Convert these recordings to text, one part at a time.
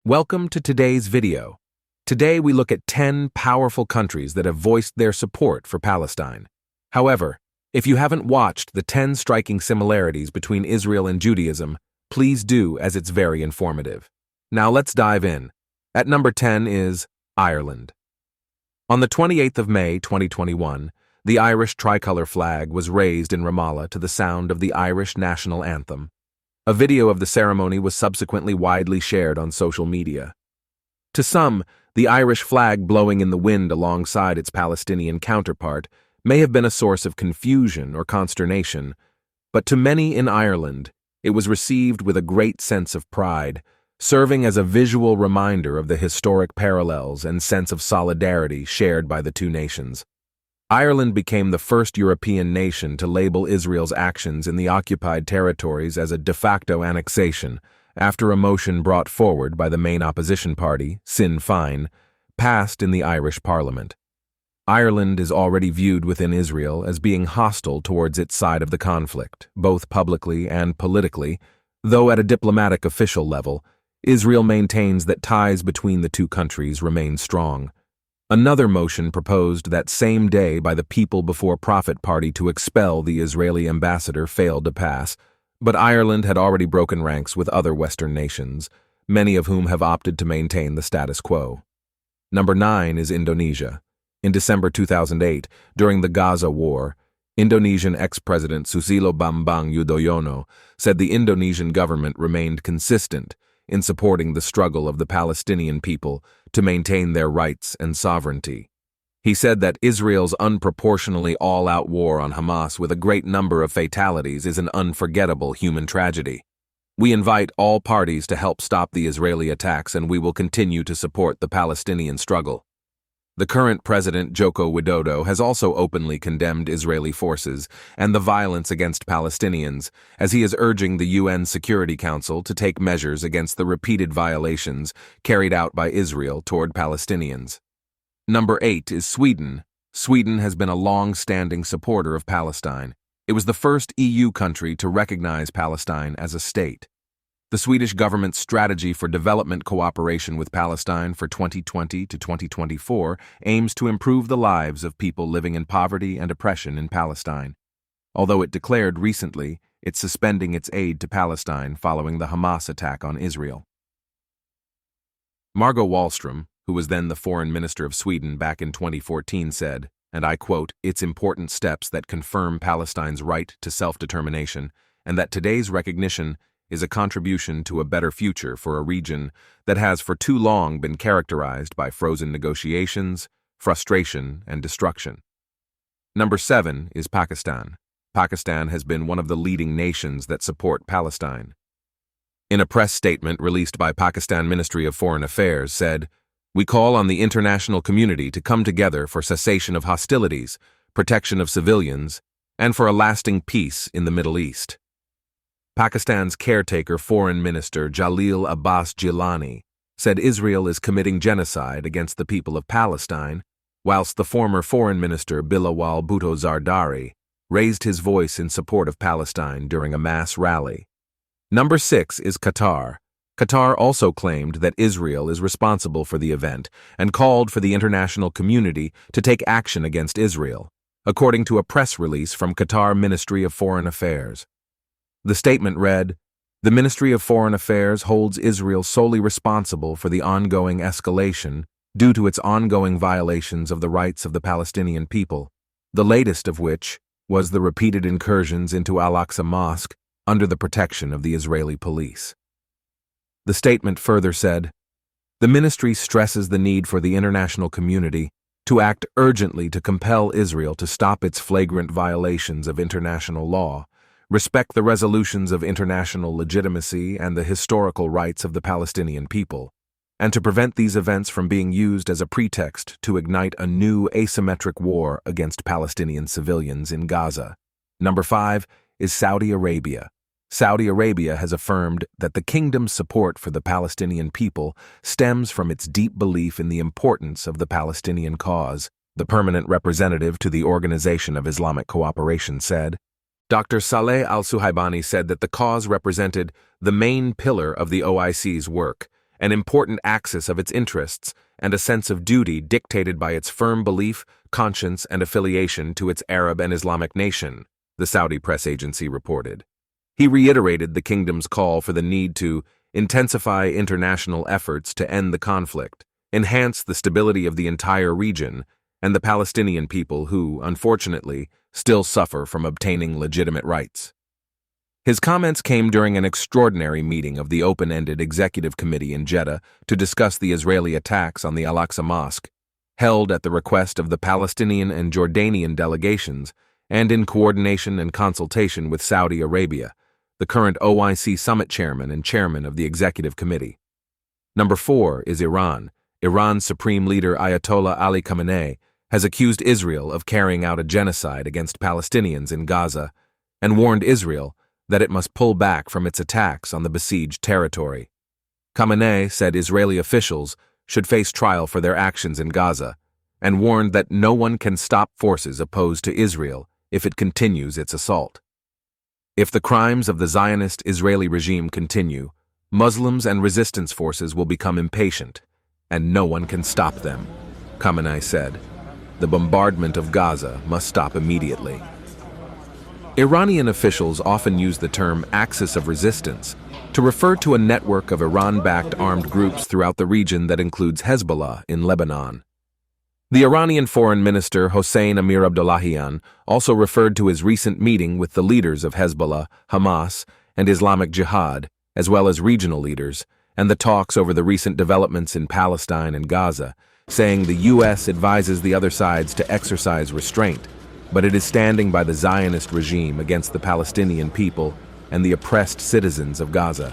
Welcome to today's video. Today we look at 10 powerful countries that have voiced their support for Palestine. However, if you haven't watched the 10 striking similarities between Israel and Judaism, please do, as it's very informative. Now let's dive in. At number 10 is Ireland. On the 28th of May 2021, the Irish tricolor flag was raised in Ramallah to the sound of the Irish national anthem. A video of the ceremony was subsequently widely shared on social media. To some, the Irish flag blowing in the wind alongside its Palestinian counterpart may have been a source of confusion or consternation, but to many in Ireland, it was received with a great sense of pride, serving as a visual reminder of the historic parallels and sense of solidarity shared by the two nations. Ireland became the first European nation to label Israel's actions in the occupied territories as a de facto annexation, after a motion brought forward by the main opposition party, Sinn Féin, passed in the Irish Parliament. Ireland is already viewed within Israel as being hostile towards its side of the conflict, both publicly and politically, though at a diplomatic official level, Israel maintains that ties between the two countries remain strong. Another motion proposed that same day by the People Before Profit Party to expel the Israeli ambassador failed to pass, but Ireland had already broken ranks with other Western nations, many of whom have opted to maintain the status quo. Number 9 is Indonesia. In December 2008, during the Gaza War, Indonesian ex-president Susilo Bambang Yudhoyono said the Indonesian government remained consistent in supporting the struggle of the Palestinian people to maintain their rights and sovereignty. He said that Israel's unproportionally all-out war on Hamas with a great number of fatalities is an unforgettable human tragedy. We invite all parties to help stop the Israeli attacks, and we will continue to support the Palestinian struggle. The current president, Joko Widodo, has also openly condemned Israeli forces and the violence against Palestinians, as he is urging the UN Security Council to take measures against the repeated violations carried out by Israel toward Palestinians. Number 8 is Sweden. Sweden has been a long-standing supporter of Palestine. It was the first EU country to recognize Palestine as a state. The Swedish government's strategy for development cooperation with Palestine for 2020 to 2024 aims to improve the lives of people living in poverty and oppression in Palestine. Although it declared recently it's suspending its aid to Palestine following the Hamas attack on Israel. Margot Wallström, who was then the foreign minister of Sweden back in 2014, said, and I quote, "It's important steps that confirm Palestine's right to self-determination, and that today's recognition is a contribution to a better future for a region that has for too long been characterized by frozen negotiations, frustration, and destruction." Number 7 is Pakistan. Pakistan has been one of the leading nations that support Palestine. In a press statement released by Pakistan Ministry of Foreign Affairs said, "We call on the international community to come together for cessation of hostilities, protection of civilians, and for a lasting peace in the Middle East." Pakistan's caretaker foreign minister Jalil Abbas Gilani said Israel is committing genocide against the people of Palestine, whilst the former foreign minister Bilawal Bhutto Zardari raised his voice in support of Palestine during a mass rally. Number 6 is Qatar. Qatar also claimed that Israel is responsible for the event and called for the international community to take action against Israel, according to a press release from Qatar Ministry of Foreign Affairs. The statement read, "The Ministry of Foreign Affairs holds Israel solely responsible for the ongoing escalation due to its ongoing violations of the rights of the Palestinian people, the latest of which was the repeated incursions into Al-Aqsa Mosque under the protection of the Israeli police." The statement further said, "The ministry stresses the need for the international community to act urgently to compel Israel to stop its flagrant violations of international law, respect the resolutions of international legitimacy and the historical rights of the Palestinian people, and to prevent these events from being used as a pretext to ignite a new asymmetric war against Palestinian civilians in Gaza." Number 5 is Saudi Arabia. Saudi Arabia has affirmed that the kingdom's support for the Palestinian people stems from its deep belief in the importance of the Palestinian cause, the permanent representative to the Organization of Islamic Cooperation said. Dr. Saleh al-Suhaibani said that the cause represented the main pillar of the OIC's work an important axis of its interests, and a sense of duty dictated by its firm belief, conscience, and affiliation to its Arab and Islamic nation, the Saudi press agency reported. He reiterated the kingdom's call for the need to intensify international efforts to end the conflict, enhance the stability of the entire region, and the Palestinian people who, unfortunately, still suffer from obtaining legitimate rights. His comments came during an extraordinary meeting of the open-ended executive committee in Jeddah to discuss the Israeli attacks on the Al-Aqsa Mosque, held at the request of the Palestinian and Jordanian delegations and in coordination and consultation with Saudi Arabia, the current OIC summit chairman and chairman of the executive committee. Number 4 is Iran. Iran's supreme leader Ayatollah Ali Khamenei has accused Israel of carrying out a genocide against Palestinians in Gaza and warned Israel that it must pull back from its attacks on the besieged territory. Khamenei said Israeli officials should face trial for their actions in Gaza and warned that no one can stop forces opposed to Israel if it continues its assault. If the crimes of the Zionist Israeli regime continue, Muslims and resistance forces will become impatient, and no one can stop them, Khamenei said. The bombardment of Gaza must stop immediately. Iranian officials often use the term axis of resistance to refer to a network of Iran-backed armed groups throughout the region that includes Hezbollah in Lebanon. The Iranian Foreign Minister Hossein Amir Abdollahian also referred to his recent meeting with the leaders of Hezbollah, Hamas, and Islamic Jihad, as well as regional leaders, and the talks over the recent developments in Palestine and Gaza, saying the U.S. advises the other sides to exercise restraint, but it is standing by the Zionist regime against the Palestinian people and the oppressed citizens of Gaza.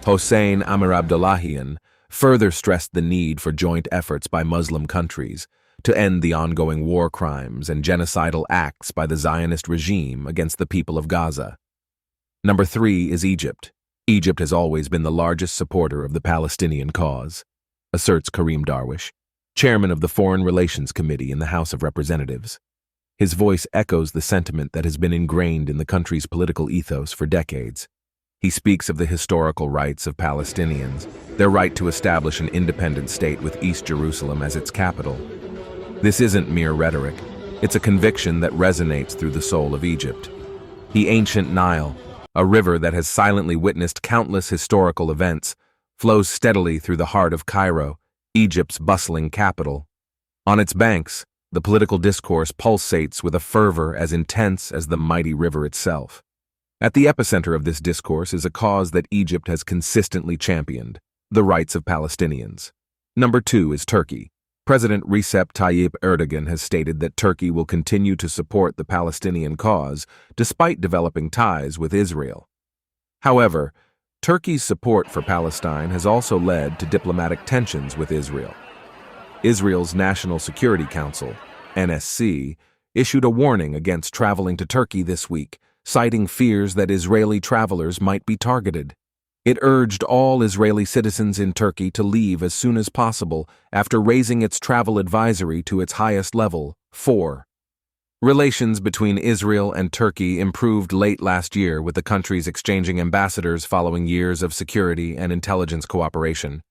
Hossein Amir Abdollahian further stressed the need for joint efforts by Muslim countries to end the ongoing war crimes and genocidal acts by the Zionist regime against the people of Gaza. Number 3 is Egypt. Egypt has always been the largest supporter of the Palestinian cause, asserts Karim Darwish, chairman of the Foreign Relations Committee in the House of Representatives. His voice echoes the sentiment that has been ingrained in the country's political ethos for decades. He speaks of the historical rights of Palestinians, their right to establish an independent state with East Jerusalem as its capital. This isn't mere rhetoric. It's a conviction that resonates through the soul of Egypt. The ancient Nile, a river that has silently witnessed countless historical events, flows steadily through the heart of Cairo, Egypt's bustling capital. On its banks, the political discourse pulsates with a fervor as intense as the mighty river itself. At the epicenter of this discourse is a cause that Egypt has consistently championed: the rights of Palestinians. Number 2 is Turkey. President Recep Tayyip Erdogan has stated that Turkey will continue to support the Palestinian cause despite developing ties with Israel. However, Turkey's support for Palestine has also led to diplomatic tensions with Israel. Israel's National Security Council, NSC, issued a warning against traveling to Turkey this week, citing fears that Israeli travelers might be targeted. It urged all Israeli citizens in Turkey to leave as soon as possible after raising its travel advisory to its highest level, 4. Relations between Israel and Turkey improved late last year, with the countries exchanging ambassadors following years of security and intelligence cooperation.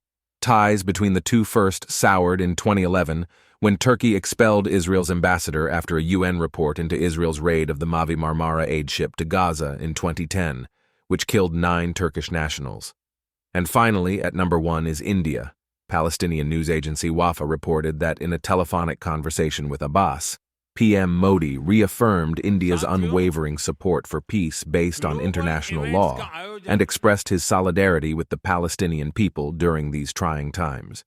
Ties between the two first soured in 2011 when Turkey expelled Israel's ambassador after a UN report into Israel's raid of the Mavi Marmara aid ship to Gaza in 2010, which killed 9 Turkish nationals. And finally, at number 1 is India. Palestinian news agency Wafa reported that in a telephonic conversation with Abbas, PM Modi reaffirmed India's unwavering support for peace based on international law and expressed his solidarity with the Palestinian people during these trying times.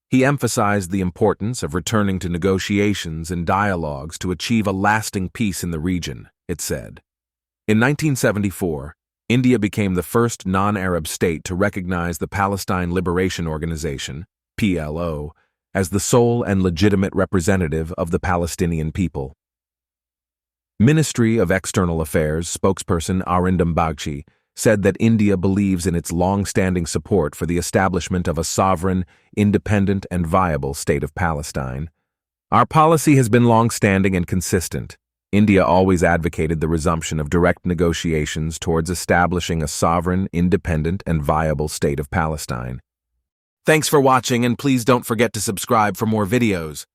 He emphasized the importance of returning to negotiations and dialogues to achieve a lasting peace in the region, it said. In 1974, India became the first non-Arab state to recognize the Palestine Liberation Organization, PLO, as the sole and legitimate representative of the Palestinian people. Ministry of External Affairs spokesperson Arindam Bagchi said that India believes in its long-standing support for the establishment of a sovereign, independent, and viable state of Palestine. Our policy has been long-standing and consistent. India always advocated the resumption of direct negotiations towards establishing a sovereign, independent, and viable state of Palestine. Thanks for watching, and please don't forget to subscribe for more videos.